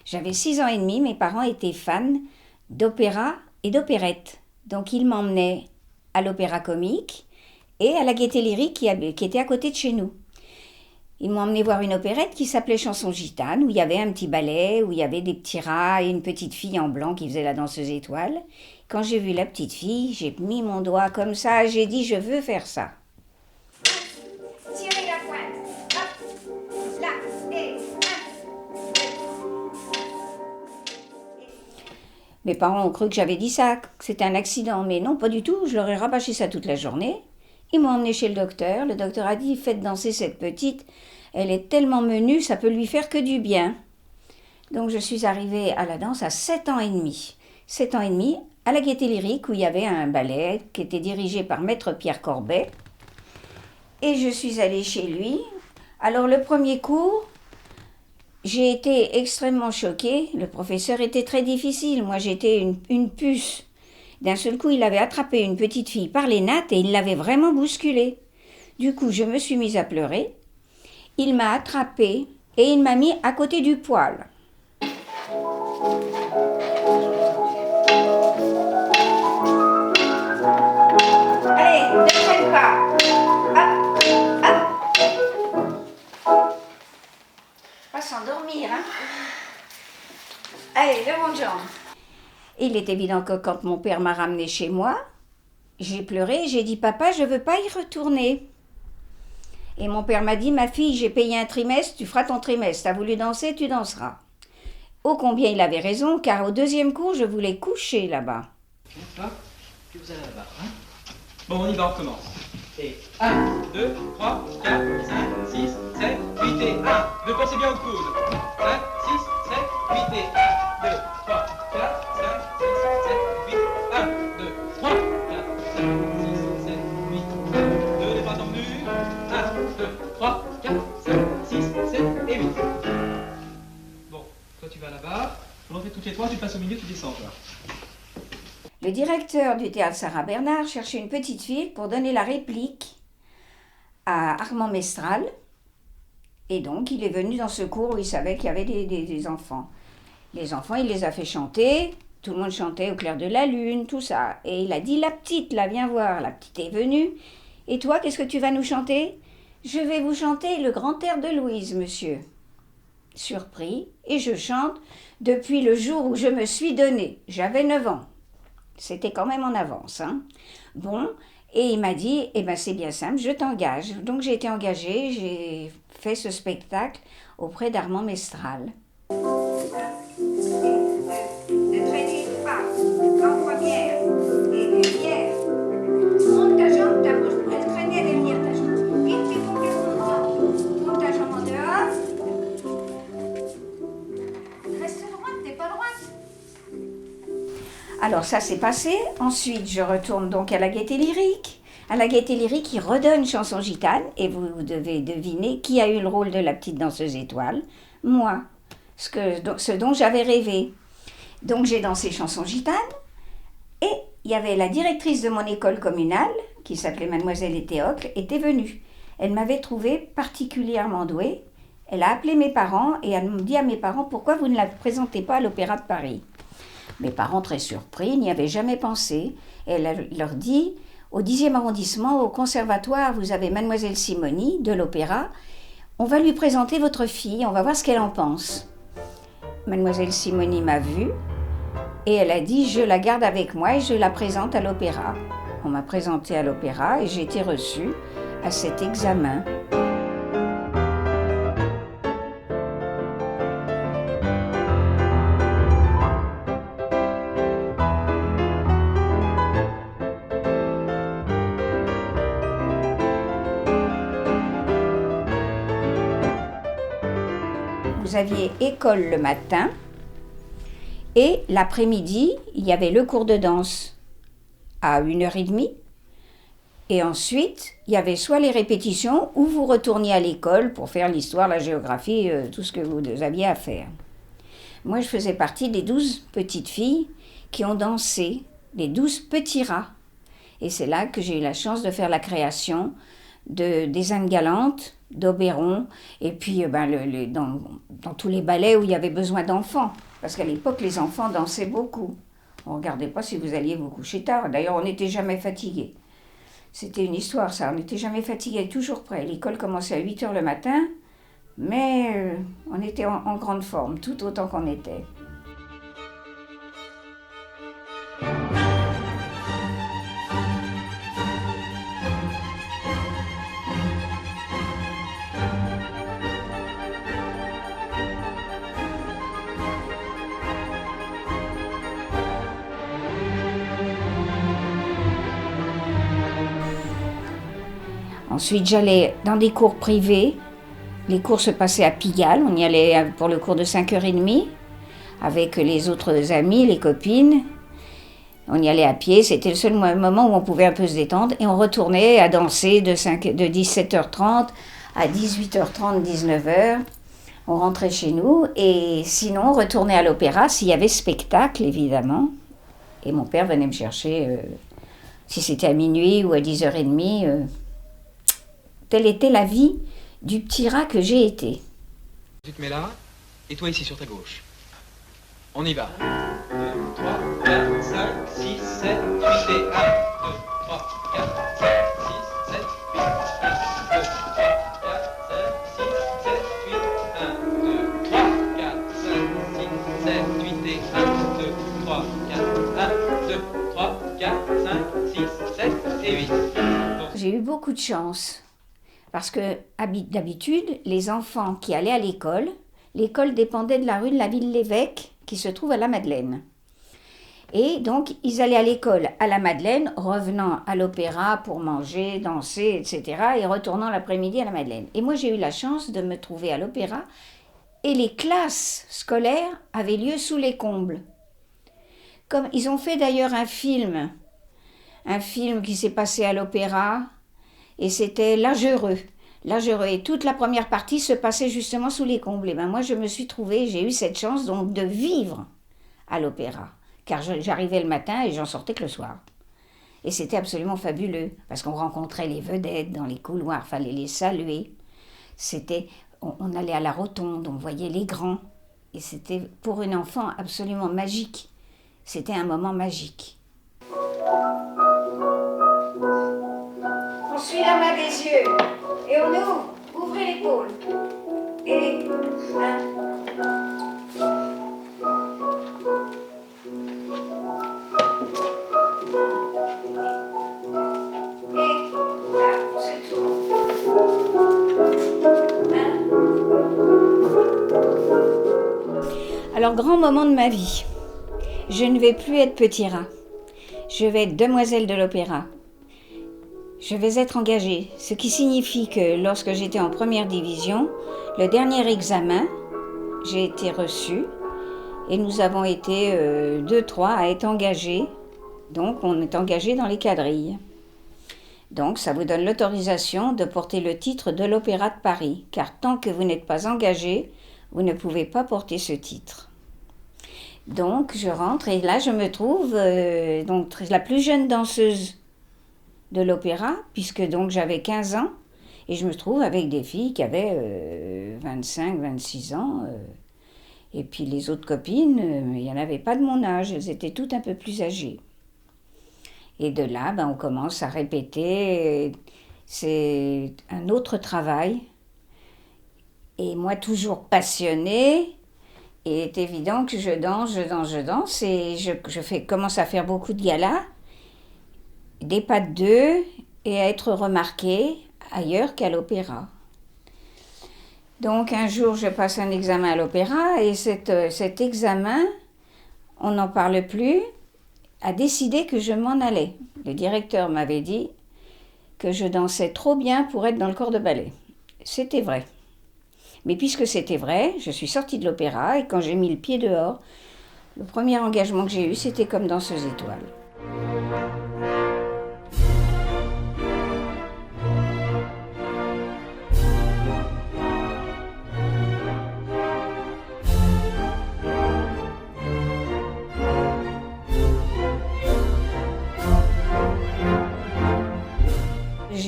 J'avais 6 ans et demi, mes parents étaient fans d'opéra et d'opérette. Donc ils m'emmenaient à l'Opéra Comique et à la Gaîté Lyrique qui était à côté de chez nous. Ils m'ont emmené voir une opérette qui s'appelait Chanson gitane, où il y avait un petit ballet, où il y avait des petits rats et une petite fille en blanc qui faisait la danseuse étoile. Quand j'ai vu la petite fille, j'ai mis mon doigt comme ça, j'ai dit je veux faire ça. Tirez la pointe, hop, là, et Mes parents ont cru que j'avais dit ça, que c'était un accident, mais non, pas du tout, je leur ai rabâché ça toute la journée. Ils m'ont emmené chez le docteur a dit « Faites danser cette petite, elle est tellement menue, ça peut lui faire que du bien ». Donc je suis arrivée à la danse à 7 ans et demi. 7 ans et demi, à la Gaîté Lyrique, où il y avait un ballet qui était dirigé par Maître Pierre Corbet. Et je suis allée chez lui. Alors le premier cours, j'ai été extrêmement choquée. Le professeur était très difficile. Moi, j'étais une puce. D'un seul coup, il avait attrapé une petite fille par les nattes et il l'avait vraiment bousculée. Du coup, je me suis mise à pleurer. Il m'a attrapée et il m'a mis à côté du poêle. Allez, ne traîne pas. Hop. Pas s'endormir, hein. Allez, levons de jambes. Il est évident que quand mon père m'a ramenée chez moi, j'ai pleuré, j'ai dit « Papa, je ne veux pas y retourner ». Et mon père m'a dit « Ma fille, j'ai payé un trimestre, tu feras ton trimestre. Tu as voulu danser, tu danseras ». Ô combien il avait raison, car au deuxième cours, je voulais coucher là-bas. Hop, puis vous allez là-bas. Hein. Bon, on y va, on commence. Et 1, 2, 3, 4, 5, 6, 7, 8 et 1. Ne pensez bien au coude. 5, 6, 7, 8 et 1, 2, 3, 4, 5, 6, 7, 8. 1, 2, 3, 4, 5, 6, 7, 8. 2, les bras tendus. 1, 2, 3, 4, 5, 6, 7 et 8. Bon, toi tu vas là-bas. On en fait toutes les trois, tu passes au milieu, tu descends, toi. Le directeur du théâtre Sarah Bernard cherchait une petite fille pour donner la réplique à Armand Mestral. Et donc, il est venu dans ce cours où il savait qu'il y avait des enfants. Les enfants, il les a fait chanter. Tout le monde chantait au clair de la lune, tout ça. Et il a dit « La petite, là, viens voir. » La petite est venue. « Et toi, qu'est-ce que tu vas nous chanter ?»« Je vais vous chanter le grand air de Louise, monsieur. » Surpris, et je chante depuis le jour où je me suis donnée. J'avais 9 ans. C'était quand même en avance, hein. Bon, et il m'a dit, eh ben c'est bien simple, je t'engage. Donc j'ai été engagée, j'ai fait ce spectacle auprès d'Armand Mestral. Ne traînez pas, en première, et derrière. Monte ta jambe, ta bouche pourrait traîner derrière ta jambe. Et tu complètement monte ta jambe en dehors. Reste droite, t'es pas droite. Alors ça s'est passé, ensuite je retourne donc à la Gaîté Lyrique. À la Gaîté Lyrique, il redonne Chanson gitane et vous devez deviner qui a eu le rôle de la petite danseuse étoile. Moi, ce dont j'avais rêvé. Donc j'ai dansé Chanson gitane et il y avait la directrice de mon école communale, qui s'appelait Mademoiselle Théocle, était venue. Elle m'avait trouvée particulièrement douée. Elle a appelé mes parents et elle m'a dit à mes parents « Pourquoi vous ne la présentez pas à l'Opéra de Paris ?» Mes parents, très surpris, n'y avaient jamais pensé. Elle leur dit, au 10e arrondissement, au conservatoire, vous avez Mademoiselle Simoni de l'opéra. On va lui présenter votre fille, on va voir ce qu'elle en pense. Mademoiselle Simoni m'a vue et elle a dit, je la garde avec moi et je la présente à l'opéra. On m'a présentée à l'opéra et j'ai été reçue à cet examen. Vous aviez école le matin et l'après-midi, il y avait le cours de danse à 1h30 et ensuite, il y avait soit les répétitions ou vous retourniez à l'école pour faire l'histoire, la géographie, tout ce que vous aviez à faire. Moi, je faisais partie des 12 petites filles qui ont dansé, les 12 petits rats. Et c'est là que j'ai eu la chance de faire la création des Indes galantes, d'Oberon, et puis dans tous les ballets où il y avait besoin d'enfants. Parce qu'à l'époque, les enfants dansaient beaucoup. On ne regardait pas si vous alliez vous coucher tard. D'ailleurs, on n'était jamais fatigués. C'était une histoire, ça. On n'était jamais fatigués, toujours prêts. L'école commençait à 8 h le matin, mais on était en grande forme, tout autant qu'on était. Ensuite, j'allais dans des cours privés. Les cours se passaient à Pigalle. On y allait pour le cours de 5h30 avec les autres amis, les copines. On y allait à pied. C'était le seul moment où on pouvait un peu se détendre. Et on retournait à danser de 17h30 à 18h30, 19h. On rentrait chez nous. Et sinon, on retournait à l'opéra s'il y avait spectacle, évidemment. Et mon père venait me chercher, si c'était à minuit ou à 10h30. Telle était la vie du petit rat que j'ai été. Tu te mets là, et toi ici sur ta gauche. On y va. 1, 2, 3, 4, 5, 6, 7, 8 et 1, 2, 3, 4, 5, 6, 7, 8, 1, 2, 3, 4, 5, 6, 7, 8, 1, 2, 3, 4, 5, 6, 7, 8 et 1, 2, 3, 4, 1, 2, 3, 4, 5, 6, 7 et 8. J'ai eu beaucoup de chance. Parce que d'habitude, les enfants qui allaient à l'école dépendait de la rue de la Ville-l'Évêque qui se trouve à la Madeleine. Et donc, ils allaient à l'école à la Madeleine, revenant à l'opéra pour manger, danser, etc. et retournant l'après-midi à la Madeleine. Et moi, j'ai eu la chance de me trouver à l'opéra et les classes scolaires avaient lieu sous les combles. Comme ils ont fait d'ailleurs un film qui s'est passé à l'opéra, et c'était L'âge heureux. L'âge heureux. Et toute la première partie se passait justement sous les combles. Et ben moi, je me suis trouvée, j'ai eu cette chance donc de vivre à l'opéra. Car j'arrivais le matin et j'en sortais que le soir. Et c'était absolument fabuleux, parce qu'on rencontrait les vedettes dans les couloirs, fallait les saluer. On allait à la rotonde, on voyait les grands. Et c'était pour une enfant absolument magique. C'était un moment magique. On suit la main des yeux et on ouvre, ouvrez l'épaule. Et 1. Et là, on se tourne. 1. Alors, grand moment de ma vie. Je ne vais plus être petit rat. Je vais être demoiselle de l'opéra. Je vais être engagée, ce qui signifie que lorsque j'étais en première division, le dernier examen, j'ai été reçue et nous avons été 2-3 à être engagés. Donc on est engagés dans les quadrilles. Donc ça vous donne l'autorisation de porter le titre de l'Opéra de Paris, car tant que vous n'êtes pas engagé, vous ne pouvez pas porter ce titre. Donc je rentre et là je me trouve donc la plus jeune danseuse de l'opéra, puisque donc j'avais 15 ans, et je me trouve avec des filles qui avaient 25, 26 ans, et puis les autres copines, il n'y en avait pas de mon âge, elles étaient toutes un peu plus âgées. Et de là, on commence à répéter, c'est un autre travail, et moi toujours passionnée, et il est évident que je danse, et je commence à faire beaucoup de galas, des pas de deux, et à être remarquée ailleurs qu'à l'opéra. Donc un jour, je passe un examen à l'opéra, et cet examen, on n'en parle plus, a décidé que je m'en allais. Le directeur m'avait dit que je dansais trop bien pour être dans le corps de ballet. C'était vrai. Mais puisque c'était vrai, je suis sortie de l'opéra, et quand j'ai mis le pied dehors, le premier engagement que j'ai eu, c'était comme danseuse étoile.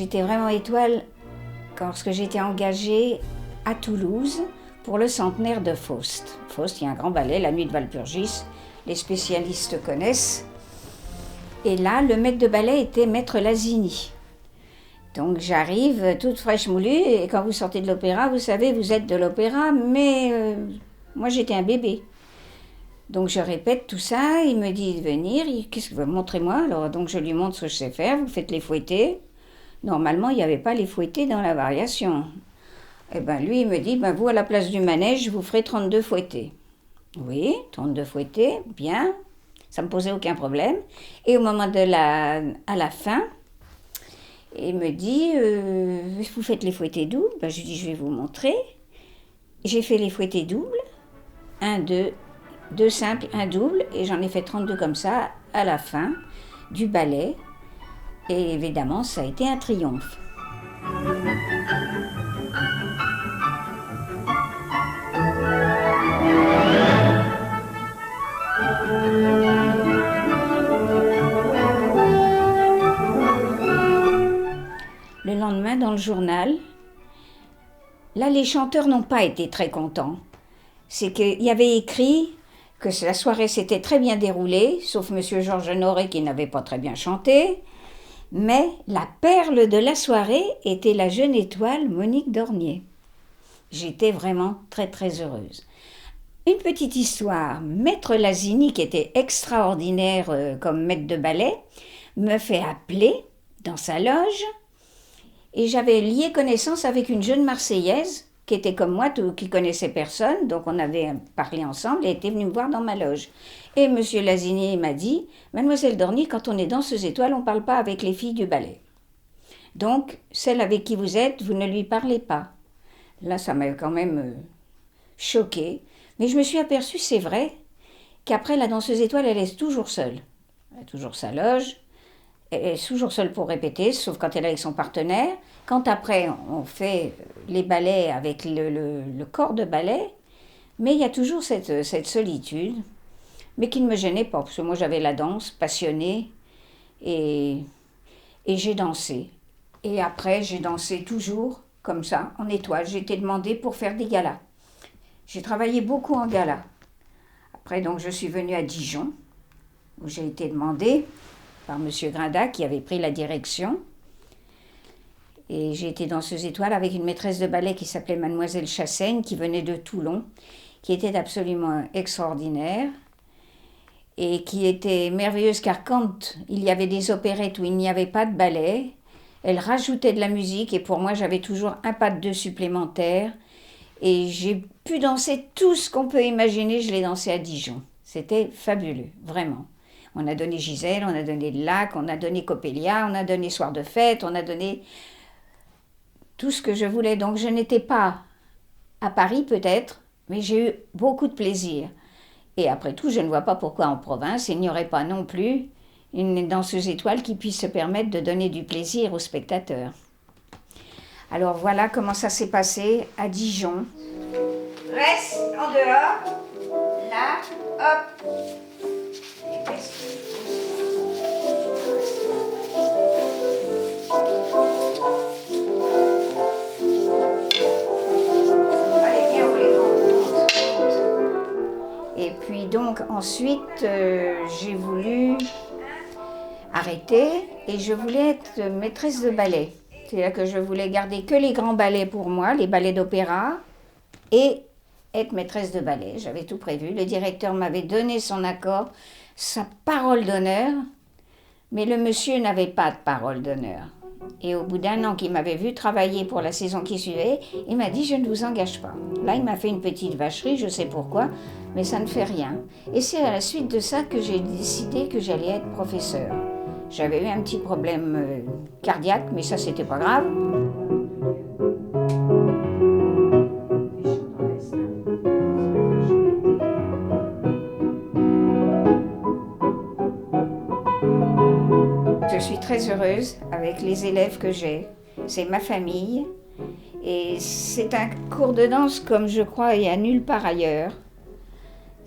j'étais vraiment étoile lorsque j'étais engagée à Toulouse pour le centenaire de Faust. Faust, il y a un grand ballet, La Nuit de Walpurgis, les spécialistes connaissent. Et là, le maître de ballet était Maître Lazini. Donc j'arrive toute fraîche moulue, et quand vous sortez de l'opéra, vous savez, vous êtes de l'opéra, mais moi j'étais un bébé. Donc je répète tout ça, il me dit de venir, qu'est-ce que vous montrez-moi? Alors donc je lui montre ce que je sais faire, vous faites les fouettés. Normalement, il n'y avait pas les fouettés dans la variation. Et bien lui, il me dit, vous à la place du manège, vous ferez 32 fouettés. Oui, 32 fouettés, bien, ça ne me posait aucun problème. Et au moment à la fin, il me dit, vous faites les fouettés doubles? Je lui dis, je vais vous montrer. J'ai fait les fouettés doubles, 1, 2, 2 simples, 1 double, et j'en ai fait 32 comme ça à la fin du ballet. Et évidemment, ça a été un triomphe. Le lendemain, dans le journal, là, les chanteurs n'ont pas été très contents. C'est qu'il y avait écrit que la soirée s'était très bien déroulée, sauf M. Georges Honoré qui n'avait pas très bien chanté. Mais la perle de la soirée était la jeune étoile Monique Dornier. J'étais vraiment très très heureuse. Une petite histoire, Maître Lazini, qui était extraordinaire comme maître de ballet, me fait appeler dans sa loge et j'avais lié connaissance avec une jeune Marseillaise qui était comme moi, qui connaissait personne, donc on avait parlé ensemble et était venue me voir dans ma loge. Et M. Lazini m'a dit, « Mademoiselle Dornier, quand on est danseuse étoile, on ne parle pas avec les filles du ballet. Donc, celle avec qui vous êtes, vous ne lui parlez pas. » Là, ça m'a quand même choquée. Mais je me suis aperçue, c'est vrai, qu'après, la danseuse étoile, elle est toujours seule. Elle a toujours sa loge, elle est toujours seule pour répéter, sauf quand elle est avec son partenaire. Quand après, on fait les ballets avec le corps de ballet, mais il y a toujours cette solitude, mais qui ne me gênait pas, parce que moi j'avais la danse passionnée, et j'ai dansé. Et après, j'ai dansé toujours comme ça, en étoile. J'ai été demandée pour faire des galas. J'ai travaillé beaucoup en gala. Après, donc, je suis venue à Dijon, où j'ai été demandée par M. Grinda, qui avait pris la direction. Et j'ai été danseuse étoile avec une maîtresse de ballet qui s'appelait Mademoiselle Chassaigne, qui venait de Toulon, qui était absolument extraordinaire et qui était merveilleuse, car quand il y avait des opérettes où il n'y avait pas de ballet, elle rajoutait de la musique et pour moi, j'avais toujours un pas de deux supplémentaire. Et j'ai pu danser tout ce qu'on peut imaginer, je l'ai dansé à Dijon. C'était fabuleux, vraiment. On a donné Gisèle, on a donné le Lac, on a donné Coppelia, on a donné Soir de fête, on a donné tout ce que je voulais. Donc je n'étais pas à Paris peut-être, mais j'ai eu beaucoup de plaisir. Et après tout, je ne vois pas pourquoi en province, il n'y aurait pas non plus une danseuse étoile qui puisse se permettre de donner du plaisir aux spectateurs. Alors voilà comment ça s'est passé à Dijon. Reste en dehors, là, hop. Allez, viens, on les monte. Et puis donc ensuite, j'ai voulu arrêter et je voulais être maîtresse de ballet. C'est-à-dire que je voulais garder que les grands ballets pour moi, les ballets d'opéra, et être maîtresse de ballet. J'avais tout prévu. Le directeur m'avait donné son accord, sa parole d'honneur, mais le monsieur n'avait pas de parole d'honneur. Et au bout d'1 an qu'il m'avait vu travailler pour la saison qui suivait, il m'a dit « je ne vous engage pas ». Là, il m'a fait une petite vacherie, je sais pourquoi, mais ça ne fait rien. Et c'est à la suite de ça que j'ai décidé que j'allais être professeure. J'avais eu un petit problème cardiaque, mais ça, c'était pas grave. Je suis très heureuse avec les élèves que j'ai. C'est ma famille. Et c'est un cours de danse comme je crois il n'y a nulle part ailleurs.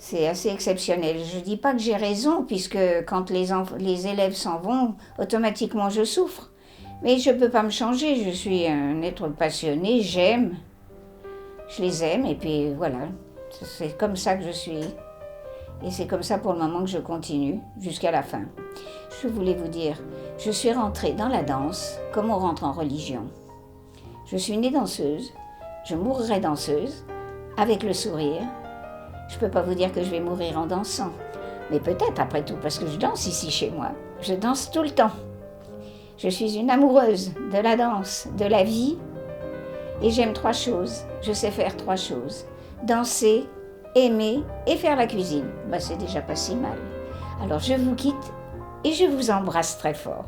C'est assez exceptionnel. Je ne dis pas que j'ai raison, puisque quand les élèves s'en vont, automatiquement je souffre. Mais je ne peux pas me changer, je suis un être passionné, j'aime. Je les aime et puis voilà, c'est comme ça que je suis. Et c'est comme ça pour le moment que je continue, jusqu'à la fin. Je voulais vous dire, je suis rentrée dans la danse comme on rentre en religion. Je suis née danseuse, je mourrai danseuse, avec le sourire. Je ne peux pas vous dire que je vais mourir en dansant, mais peut-être après tout, parce que je danse ici chez moi. Je danse tout le temps. Je suis une amoureuse de la danse, de la vie, et j'aime 3 choses. Je sais faire 3 choses. Danser, aimer et faire la cuisine. C'est déjà pas si mal. Alors je vous quitte et je vous embrasse très fort.